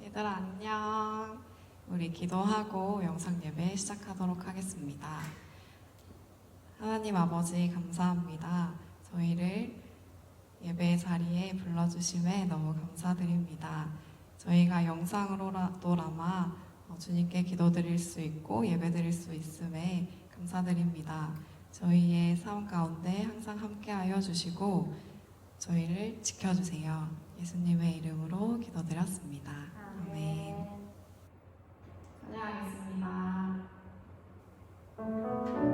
얘들아 안녕. 우리 기도하고 영상 예배 시작하도록 하겠습니다. 하나님 아버지 감사합니다. 저희를 예배 자리에 불러주심에 너무 감사드립니다. 저희가 영상으로라도나마 주님께 기도드릴 수 있고 예배드릴 수 있음에 감사드립니다. 저희의 삶 가운데 항상 함께하여 주시고 저희를 지켜주세요. 예수님의 이름으로 기도드렸습니다. 아멘. 찬양하겠습니다. 내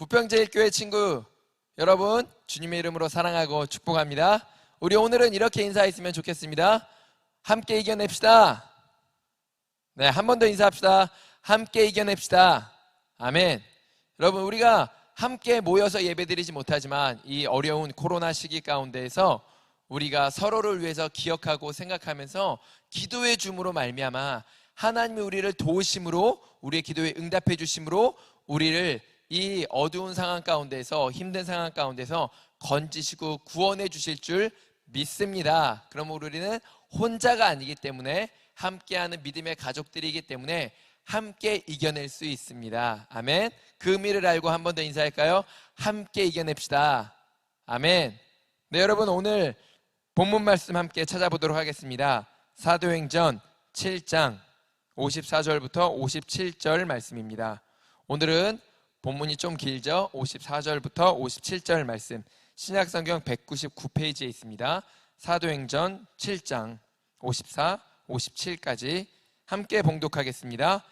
부평제일교회 친구 여러분, 주님의 이름으로 사랑하고 축복합니다. 우리 오늘은 이렇게 인사했으면 좋겠습니다. 함께 이겨냅시다. 네, 한 번 더 인사합시다. 함께 이겨냅시다. 아멘. 여러분, 우리가 함께 모여서 예배드리지 못하지만 이 어려운 코로나 시기 가운데에서 우리가 서로를 위해서 기억하고 생각하면서 기도의 줌으로 말미암아 하나님이 우리를 도우심으로, 우리의 기도에 응답해 주심으로 우리를 이 어두운 상황 가운데서, 힘든 상황 가운데서 건지시고 구원해 주실 줄 믿습니다. 그럼 우리는 혼자가 아니기 때문에, 함께하는 믿음의 가족들이기 때문에 함께 이겨낼 수 있습니다. 아멘. 그 의미를 알고 한 번 더 인사할까요? 함께 이겨냅시다. 아멘. 네, 여러분, 오늘 본문 말씀 함께 찾아보도록 하겠습니다. 사도행전 7장 54절부터 57절 말씀입니다. 오늘은 본문이 좀 길죠? 54절부터 57절 말씀, 신약성경 199페이지에 있습니다. 사도행전 7장 54, 57까지 함께 봉독하겠습니다.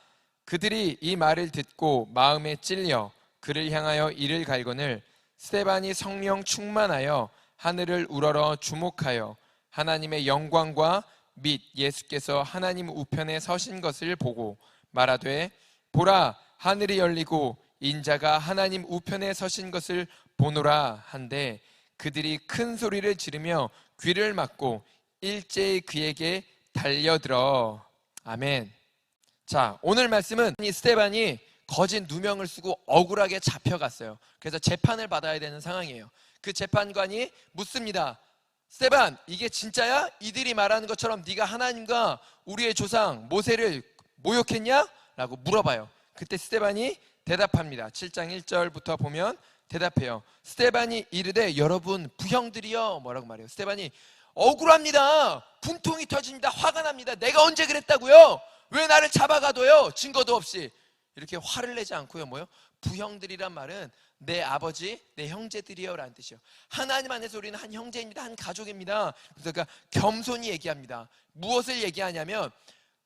그들이 이 말을 듣고 마음에 찔려 그를 향하여 이를 갈거늘 스데반이 성령 충만하여 하늘을 우러러 주목하여 하나님의 영광과 및 예수께서 하나님 우편에 서신 것을 보고 말하되, 보라, 하늘이 열리고 인자가 하나님 우편에 서신 것을 보노라 한데, 그들이 큰 소리를 지르며 귀를 막고 일제히 그에게 달려들어. 아멘. 자, 오늘 말씀은 이 스데반이 거짓 누명을 쓰고 억울하게 잡혀갔어요. 그래서 재판을 받아야 되는 상황이에요. 그 재판관이 묻습니다. 스데반, 이게 진짜야? 이들이 말하는 것처럼 네가 하나님과 우리의 조상 모세를 모욕했냐? 라고 물어봐요. 그때 스데반이 대답합니다. 7장 1절부터 보면 대답해요. 스데반이 이르되, 여러분 부형들이여, 뭐라고 말해요? 스데반이 억울합니다. 분통이 터집니다. 화가 납니다. 내가 언제 그랬다고요? 왜 나를 잡아가둬요? 증거도 없이. 이렇게 화를 내지 않고요, 뭐요? 부형들이란 말은 내 아버지, 내 형제들이여 라는 뜻이에요. 하나님 안에서 우리는 한 형제입니다. 한 가족입니다. 그러니까 겸손히 얘기합니다. 무엇을 얘기하냐면,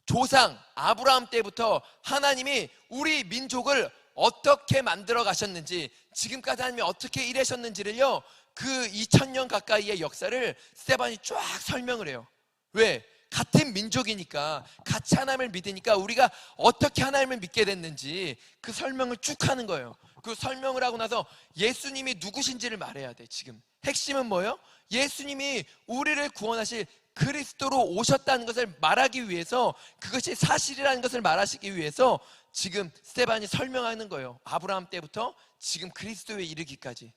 조상 아브라함 때부터 하나님이 우리 민족을 어떻게 만들어 가셨는지, 지금까지 하나님이 어떻게 일하셨는지를요, 그 2000년 가까이의 역사를 스데반이 쫙 설명을 해요. 왜? 같은 민족이니까, 같이 하나님을 믿으니까 우리가 어떻게 하나님을 믿게 됐는지 그 설명을 쭉 하는 거예요. 그 설명을 하고 나서 예수님이 누구신지를 말해야 돼. 지금 핵심은 뭐예요? 예수님이 우리를 구원하실 그리스도로 오셨다는 것을 말하기 위해서, 그것이 사실이라는 것을 말하시기 위해서 지금 스데반이 설명하는 거예요. 아브라함 때부터 지금 그리스도에 이르기까지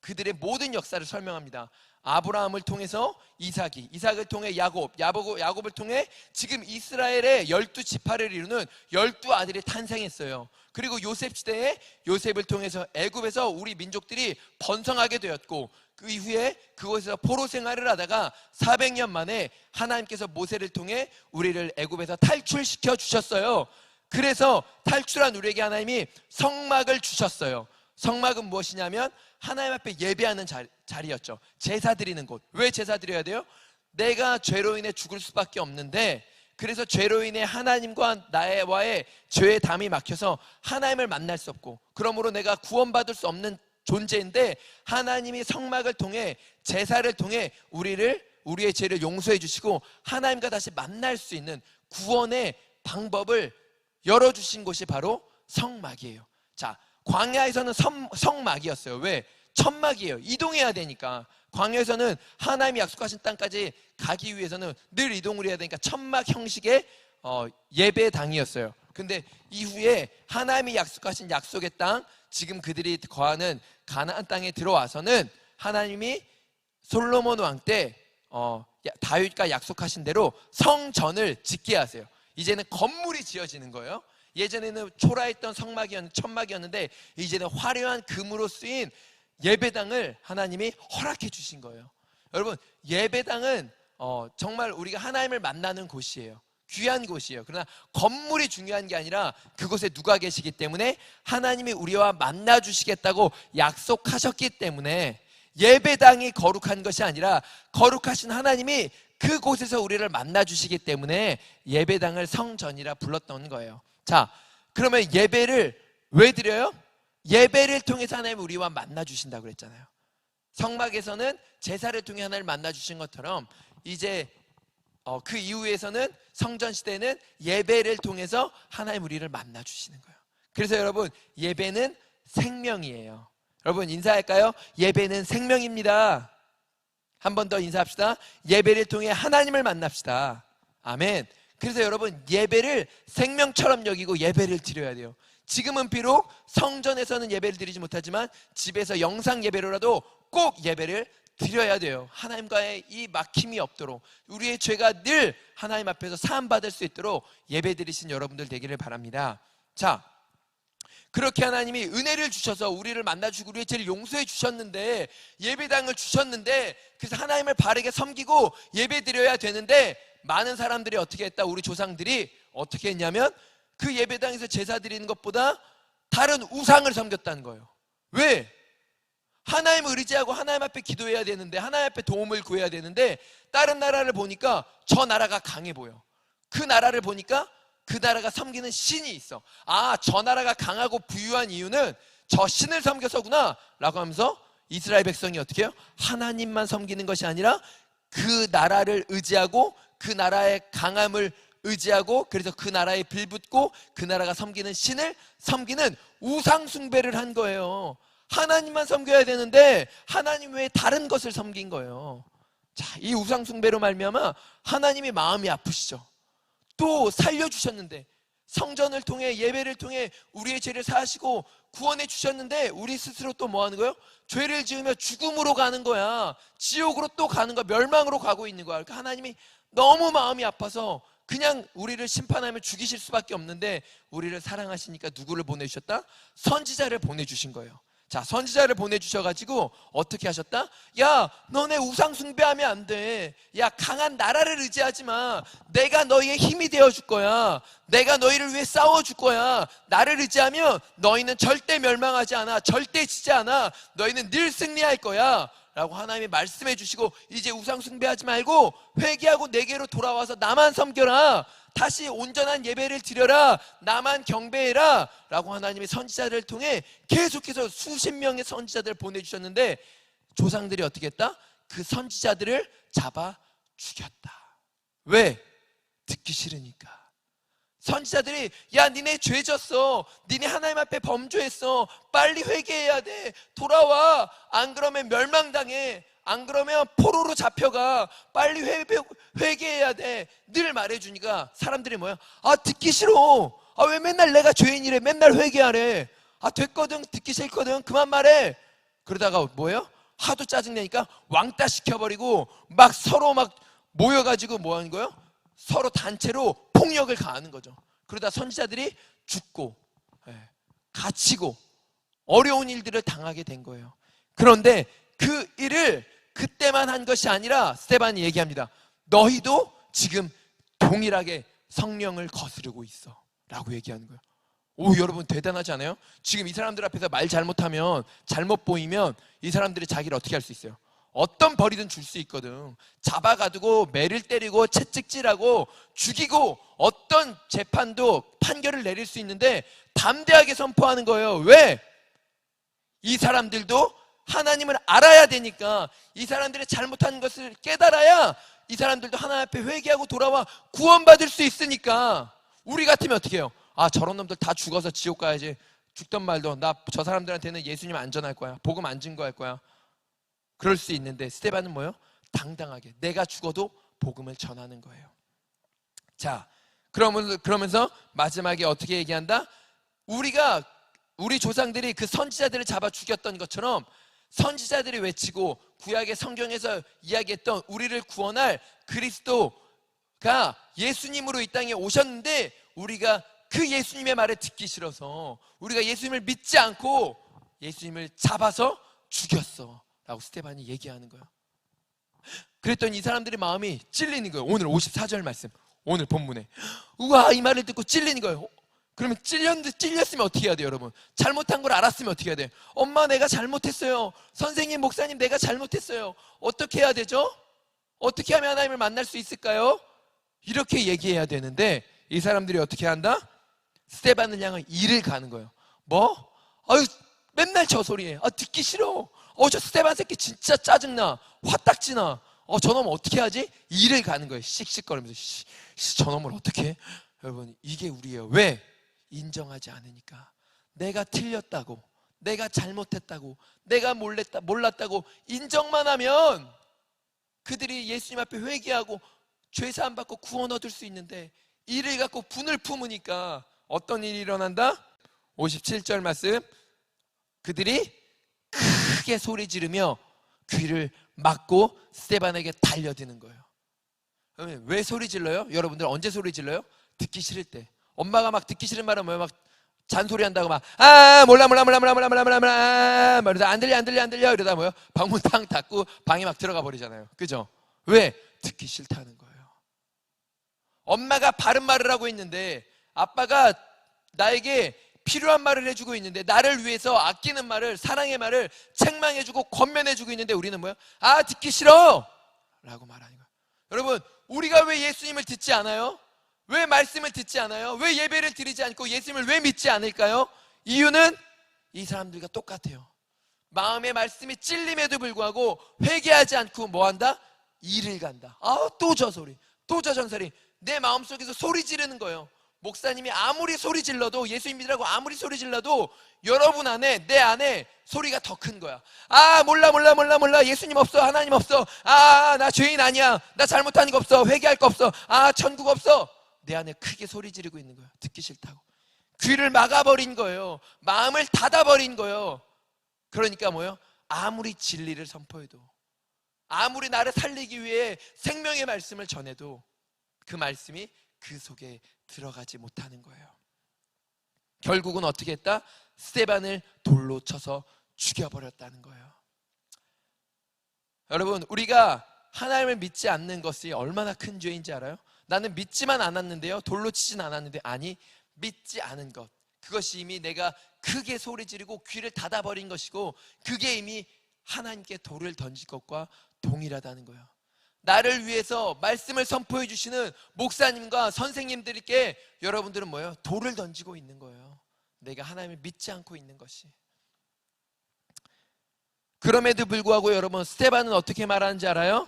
그들의 모든 역사를 설명합니다. 아브라함을 통해서 이삭이, 이삭을 통해 야곱, 야곱을 통해 지금 이스라엘의 12지파를 이루는 12아들이 탄생했어요. 그리고 요셉 시대에 요셉을 통해서 애굽에서 우리 민족들이 번성하게 되었고, 그 이후에 그곳에서 포로 생활을 하다가 400년 만에 하나님께서 모세를 통해 우리를 애굽에서 탈출시켜 주셨어요. 그래서 탈출한 우리에게 하나님이 성막을 주셨어요. 성막은 무엇이냐면 하나님 앞에 예배하는 자리였죠. 제사 드리는 곳. 왜 제사 드려야 돼요? 내가 죄로 인해 죽을 수밖에 없는데, 그래서 죄로 인해 하나님과 나와의 죄의 담이 막혀서 하나님을 만날 수 없고, 그러므로 내가 구원받을 수 없는 존재인데, 하나님이 성막을 통해, 제사를 통해 우리의 죄를 용서해 주시고 하나님과 다시 만날 수 있는 구원의 방법을 열어주신 곳이 바로 성막이에요. 자, 광야에서는 성막이었어요. 왜? 천막이에요. 이동해야 되니까. 광야에서는 하나님이 약속하신 땅까지 가기 위해서는 늘 이동을 해야 되니까 천막 형식의 예배당이었어요. 근데 이후에 하나님이 약속하신 약속의 땅, 지금 그들이 거하는 가나안 땅에 들어와서는 하나님이 솔로몬 왕 때 다윗과 약속하신 대로 성전을 짓게 하세요. 이제는 건물이 지어지는 거예요. 예전에는 초라했던 천막이었는데 이제는 화려한 금으로 쓰인 예배당을 하나님이 허락해 주신 거예요. 여러분, 예배당은 정말 우리가 하나님을 만나는 곳이에요. 귀한 곳이에요. 그러나 건물이 중요한 게 아니라 그곳에 누가 계시기 때문에 하나님이 우리와 만나 주시겠다고 약속하셨기 때문에, 예배당이 거룩한 것이 아니라 거룩하신 하나님이 그곳에서 우리를 만나 주시기 때문에 예배당을 성전이라 불렀던 거예요. 자, 그러면 예배를 왜 드려요? 예배를 통해서 하나님 우리와 만나 주신다고 그랬잖아요. 성막에서는 제사를 통해 하나님을 만나 주신 것처럼 이제 그 이후에서는 성전 시대는 예배를 통해서 하나님 우리를 만나 주시는 거예요. 그래서 여러분, 예배는 생명이에요. 여러분, 인사할까요? 예배는 생명입니다. 한 번 더 인사합시다. 예배를 통해 하나님을 만납시다. 아멘. 그래서 여러분, 예배를 생명처럼 여기고 예배를 드려야 돼요. 지금은 비록 성전에서는 예배를 드리지 못하지만 집에서 영상 예배로라도 꼭 예배를 드려야 돼요. 하나님과의 이 막힘이 없도록, 우리의 죄가 늘 하나님 앞에서 사함받을 수 있도록 예배 드리신 여러분들 되기를 바랍니다. 자, 그렇게 하나님이 은혜를 주셔서 우리를 만나주고 우리의 죄를 용서해 주셨는데, 예배당을 주셨는데, 그래서 하나님을 바르게 섬기고 예배 드려야 되는데, 많은 사람들이 어떻게 했다? 우리 조상들이 어떻게 했냐면 그 예배당에서 제사 드리는 것보다 다른 우상을 섬겼다는 거예요. 왜? 하나님을 의지하고 하나님 앞에 기도해야 되는데, 하나님 앞에 도움을 구해야 되는데, 다른 나라를 보니까 저 나라가 강해 보여. 그 나라를 보니까 그 나라가 섬기는 신이 있어. 아, 저 나라가 강하고 부유한 이유는 저 신을 섬겨서구나 라고 하면서 이스라엘 백성이 어떻게 해요? 하나님만 섬기는 것이 아니라 그 나라를 의지하고 그 나라의 강함을 의지하고, 그래서 그 나라에 빌붙고 그 나라가 섬기는 신을 섬기는 우상 숭배를 한 거예요. 하나님만 섬겨야 되는데 하나님 외에 다른 것을 섬긴 거예요. 자, 이 우상 숭배로 말미암아 하나님이 마음이 아프시죠. 또 살려주셨는데, 성전을 통해 예배를 통해 우리의 죄를 사하시고 구원해 주셨는데, 우리 스스로 또 뭐 하는 거예요? 죄를 지으며 죽음으로 가는 거야. 지옥으로 또 가는 거야. 멸망으로 가고 있는 거야. 그러니까 하나님이 너무 마음이 아파서 그냥 우리를 심판하며 죽이실 수밖에 없는데, 우리를 사랑하시니까 누구를 보내주셨다? 선지자를 보내주신 거예요. 자, 선지자를 보내주셔가지고 어떻게 하셨다? 야, 너네 우상 숭배하면 안 돼. 야, 강한 나라를 의지하지 마. 내가 너희의 힘이 되어줄 거야. 내가 너희를 위해 싸워줄 거야. 나를 의지하면 너희는 절대 멸망하지 않아. 절대 지지 않아. 너희는 늘 승리할 거야 라고 하나님이 말씀해 주시고, 이제 우상 숭배하지 말고 회개하고 내게로 돌아와서 나만 섬겨라. 다시 온전한 예배를 드려라. 나만 경배해라 라고 하나님이 선지자를 통해 계속해서 수십 명의 선지자들을 보내주셨는데, 조상들이 어떻게 했다? 그 선지자들을 잡아 죽였다. 왜? 듣기 싫으니까. 선지자들이 야, 니네 죄 졌어. 니네 하나님 앞에 범죄했어. 빨리 회개해야 돼. 돌아와. 안 그러면 멸망당해. 안 그러면 포로로 잡혀가. 빨리 회개해야 돼. 늘 말해주니까 사람들이 뭐야? 아, 듣기 싫어. 아, 왜 맨날 내가 죄인이래. 맨날 회개하래. 아, 됐거든. 듣기 싫거든. 그만 말해. 그러다가 뭐예요? 하도 짜증내니까 왕따 시켜버리고 막 서로 막 모여가지고 뭐 하는 거예요? 서로 단체로 폭력을 가하는 거죠. 그러다 선지자들이 죽고 갇히고 어려운 일들을 당하게 된 거예요. 그런데 그 일을 그때만 한 것이 아니라 스데반이 얘기합니다. 너희도 지금 동일하게 성령을 거스르고 있어 라고 얘기하는 거예요. 오, 여러분 대단하지 않아요? 지금 이 사람들 앞에서 말 잘못하면, 잘못 보이면 이 사람들이 자기를 어떻게 할 수 있어요? 어떤 벌이든 줄 수 있거든. 잡아가두고 매를 때리고 채찍질하고 죽이고 어떤 재판도 판결을 내릴 수 있는데 담대하게 선포하는 거예요. 왜? 이 사람들도 하나님을 알아야 되니까, 이 사람들의 잘못한 것을 깨달아야 이 사람들도 하나님 앞에 회개하고 돌아와 구원받을 수 있으니까. 우리 같으면 어떻게 해요? 아, 저런 놈들 다 죽어서 지옥 가야지. 죽던 말도 나 저 사람들한테는 예수님 안전할 거야. 복음 안 증거할 거야. 그럴 수 있는데 스데반은 뭐예요? 당당하게 내가 죽어도 복음을 전하는 거예요. 자, 그러면서 마지막에 어떻게 얘기한다? 우리 조상들이 그 선지자들을 잡아 죽였던 것처럼 선지자들이 외치고 구약의 성경에서 이야기했던 우리를 구원할 그리스도가 예수님으로 이 땅에 오셨는데, 우리가 그 예수님의 말을 듣기 싫어서 우리가 예수님을 믿지 않고 예수님을 잡아서 죽였어 라고 스데반이 얘기하는 거예요. 그랬더니 이 사람들의 마음이 찔리는 거예요. 오늘 54절 말씀, 오늘 본문에 우와, 이 말을 듣고 찔리는 거예요. 그러면 찔렸으면 어떻게 해야 돼요, 여러분? 잘못한 걸 알았으면 어떻게 해야 돼요? 엄마, 내가 잘못했어요. 선생님, 목사님, 내가 잘못했어요. 어떻게 해야 되죠? 어떻게 하면 하나님을 만날 수 있을까요? 이렇게 얘기해야 되는데 이 사람들이 어떻게 한다? 스데반을 향한 일을 가는 거예요. 뭐? 아유, 맨날 저 소리해. 듣기 싫어. 저 스테반 새끼 진짜 짜증나. 화딱지나. 저놈 어떻게 하지? 일을 가는 거예요. 씩씩거리면서. 저놈을 어떻게 해? 여러분, 이게 우리예요. 왜? 인정하지 않으니까. 내가 틀렸다고, 내가 잘못했다고, 내가 몰랐다고 인정만 하면 그들이 예수님 앞에 회개하고 죄사함 받고 구원 얻을 수 있는데, 이를 갖고 분을 품으니까 어떤 일이 일어난다? 57절 말씀. 그들이 크게 소리 지르며 귀를 막고 스데반에게 달려드는 거예요. 그러면 왜 소리 질러요? 여러분들 언제 소리 질러요? 듣기 싫을 때. 엄마가 막 듣기 싫은 말은 뭐예요? 막 잔소리 한다고 막 몰라 말해서 안 들려 이러다 뭐예요? 방문 탕 닫고 방에 막 들어가 버리잖아요. 그죠? 왜? 듣기 싫다는 거예요. 엄마가 바른 말을 하고 있는데, 아빠가 나에게 필요한 말을 해주고 있는데, 나를 위해서 아끼는 말을, 사랑의 말을 책망해주고 권면해주고 있는데, 우리는 뭐예요? 듣기 싫어 라고 말하는 거예요. 여러분, 우리가 왜 예수님을 듣지 않아요? 왜 말씀을 듣지 않아요? 왜 예배를 드리지 않고 예수님을 왜 믿지 않을까요? 이유는 이 사람들과 똑같아요. 마음의 말씀이 찔림에도 불구하고 회개하지 않고 뭐한다? 일을 간다. 또 저 소리, 또 저 전설이 내 마음속에서 소리 지르는 거예요. 목사님이 아무리 소리 질러도, 예수님 믿으라고 아무리 소리 질러도 여러분 안에, 내 안에 소리가 더 큰 거야. 몰라 예수님 없어, 하나님 없어, 나 죄인 아니야, 나 잘못한 거 없어, 회개할 거 없어, 천국 없어. 내 안에 크게 소리 지르고 있는 거예요. 듣기 싫다고. 귀를 막아버린 거예요. 마음을 닫아버린 거예요. 그러니까 뭐예요? 아무리 진리를 선포해도, 아무리 나를 살리기 위해 생명의 말씀을 전해도 그 말씀이 그 속에 들어가지 못하는 거예요. 결국은 어떻게 했다? 스데반을 돌로 쳐서 죽여버렸다는 거예요. 여러분, 우리가 하나님을 믿지 않는 것이 얼마나 큰 죄인지 알아요? 나는 믿지만 않았는데요, 돌로 치진 않았는데. 아니, 믿지 않은 것, 그것이 이미 내가 크게 소리 지르고 귀를 닫아버린 것이고, 그게 이미 하나님께 돌을 던질 것과 동일하다는 거예요. 나를 위해서 말씀을 선포해 주시는 목사님과 선생님들께 여러분들은 뭐예요? 돌을 던지고 있는 거예요. 내가 하나님을 믿지 않고 있는 것이. 그럼에도 불구하고 여러분, 스데반은 어떻게 말하는지 알아요?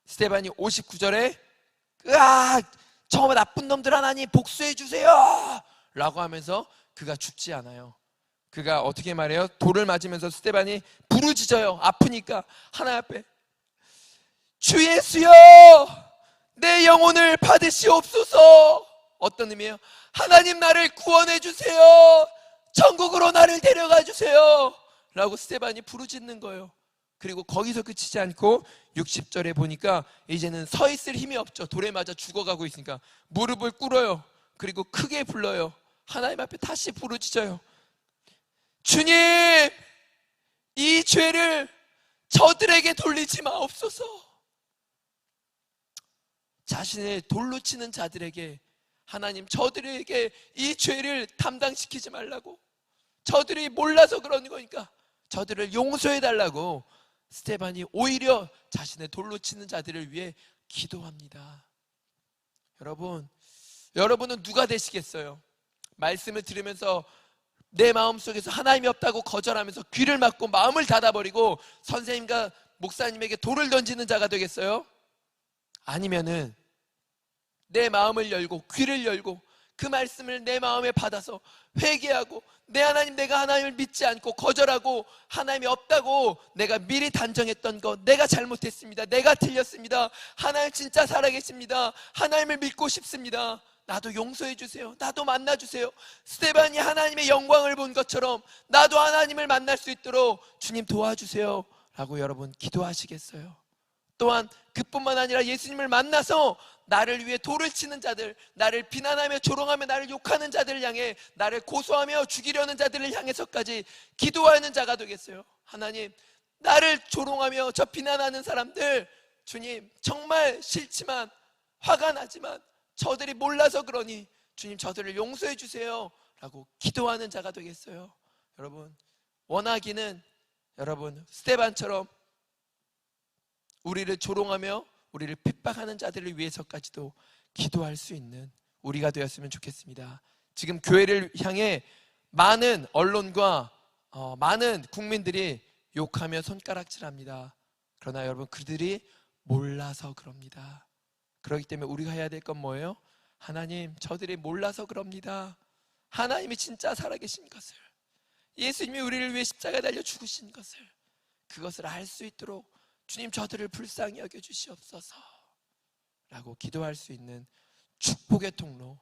스데반이 59절에 저 나쁜 놈들 하나님 복수해 주세요 라고 하면서 그가 죽지 않아요. 그가 어떻게 말해요? 돌을 맞으면서 스데반이 부르짖어요. 아프니까 하나님 앞에, 주 예수여, 내 영혼을 받으시옵소서. 어떤 의미예요? 하나님, 나를 구원해 주세요. 천국으로 나를 데려가 주세요 라고 스데반이 부르짖는 거예요. 그리고 거기서 그치지 않고 60절에 보니까 이제는 서 있을 힘이 없죠. 돌에 맞아 죽어가고 있으니까 무릎을 꿇어요. 그리고 크게 불러요. 하나님 앞에 다시 부르짖어요. 주님, 이 죄를 저들에게 돌리지 마옵소서. 자신을 돌로 치는 자들에게, 하나님, 저들에게 이 죄를 담당시키지 말라고, 저들이 몰라서 그러는 거니까 저들을 용서해 달라고 스데반이 오히려 자신의 돌로 치는 자들을 위해 기도합니다. 여러분은 누가 되시겠어요? 말씀을 들으면서 내 마음속에서 하나님이 없다고 거절하면서 귀를 막고 마음을 닫아버리고 선생님과 목사님에게 돌을 던지는 자가 되겠어요? 아니면은 내 마음을 열고 귀를 열고 그 말씀을 내 마음에 받아서 회개하고, 내 하나님, 내가 하나님을 믿지 않고 거절하고 하나님이 없다고 내가 미리 단정했던 것, 내가 잘못했습니다, 내가 틀렸습니다, 하나님 진짜 살아계십니다, 하나님을 믿고 싶습니다, 나도 용서해 주세요, 나도 만나 주세요. 스데반이 하나님의 영광을 본 것처럼 나도 하나님을 만날 수 있도록 주님 도와주세요 라고 여러분 기도하시겠어요? 또한 그뿐만 아니라 예수님을 만나서 나를 위해 돌을 치는 자들, 나를 비난하며 조롱하며 나를 욕하는 자들을 향해, 나를 고소하며 죽이려는 자들을 향해서까지 기도하는 자가 되겠어요. 하나님, 나를 조롱하며 저 비난하는 사람들, 주님 정말 싫지만, 화가 나지만 저들이 몰라서 그러니 주님 저들을 용서해 주세요 라고 기도하는 자가 되겠어요. 여러분, 원하기는 여러분 스데반처럼 우리를 조롱하며 우리를 핍박하는 자들을 위해서까지도 기도할 수 있는 우리가 되었으면 좋겠습니다. 지금 교회를 향해 많은 언론과 많은 국민들이 욕하며 손가락질합니다. 그러나 여러분, 그들이 몰라서 그럽니다. 그렇기 때문에 우리가 해야 될 건 뭐예요? 하나님, 저들이 몰라서 그럽니다. 하나님이 진짜 살아계신 것을, 예수님이 우리를 위해 십자가에 달려 죽으신 것을, 그것을 알 수 있도록 주님, 저들을 불쌍히 여겨주시옵소서 라고 기도할 수 있는 축복의 통로,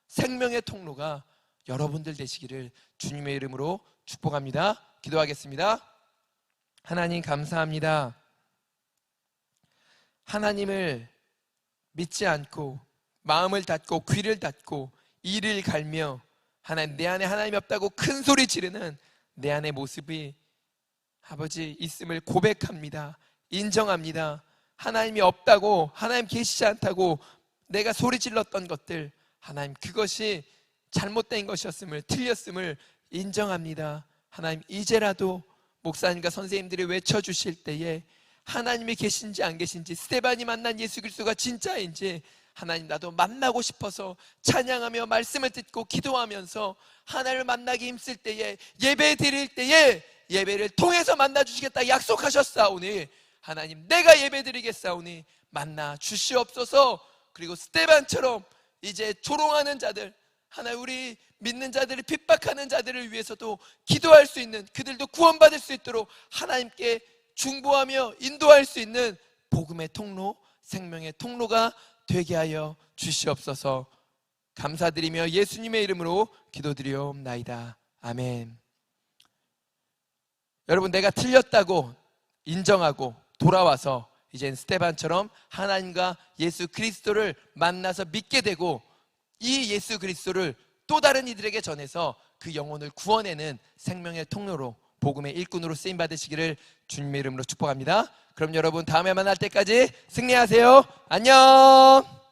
생명의 통로가 여러분들 되시기를 주님의 이름으로 축복합니다. 기도하겠습니다. 하나님, 감사합니다. 하나님을 믿지 않고 마음을 닫고 귀를 닫고 이를 갈며 하나님, 내 안에 하나님이 없다고 큰 소리 지르는 내 안의 모습이 아버지 있음을 고백합니다. 인정합니다. 하나님이 없다고, 하나님 계시지 않다고 내가 소리 질렀던 것들, 하나님 그것이 잘못된 것이었음을, 틀렸음을 인정합니다. 하나님, 이제라도 목사님과 선생님들이 외쳐주실 때에 하나님이 계신지 안 계신지, 스데반이 만난 예수 그리스도가 진짜인지 하나님, 나도 만나고 싶어서 찬양하며 말씀을 듣고 기도하면서 하나님을 만나기 힘쓸 때에, 예배 드릴 때에 예배를 통해서 만나 주시겠다 약속하셨사오니 하나님, 내가 예배 드리겠사오니 만나 주시옵소서. 그리고 스데반처럼 이제 조롱하는 자들, 하나님, 우리 믿는 자들을 핍박하는 자들을 위해서도 기도할 수 있는, 그들도 구원받을 수 있도록 하나님께 중보하며 인도할 수 있는 복음의 통로, 생명의 통로가 되게 하여 주시옵소서. 감사드리며 예수님의 이름으로 기도드리옵나이다. 아멘. 여러분, 내가 틀렸다고 인정하고 돌아와서 이젠 스데반처럼 하나님과 예수 그리스도를 만나서 믿게 되고, 이 예수 그리스도를 또 다른 이들에게 전해서 그 영혼을 구원해내는 생명의 통로로, 복음의 일꾼으로 쓰임 받으시기를 주님의 이름으로 축복합니다. 그럼 여러분, 다음에 만날 때까지 승리하세요. 안녕.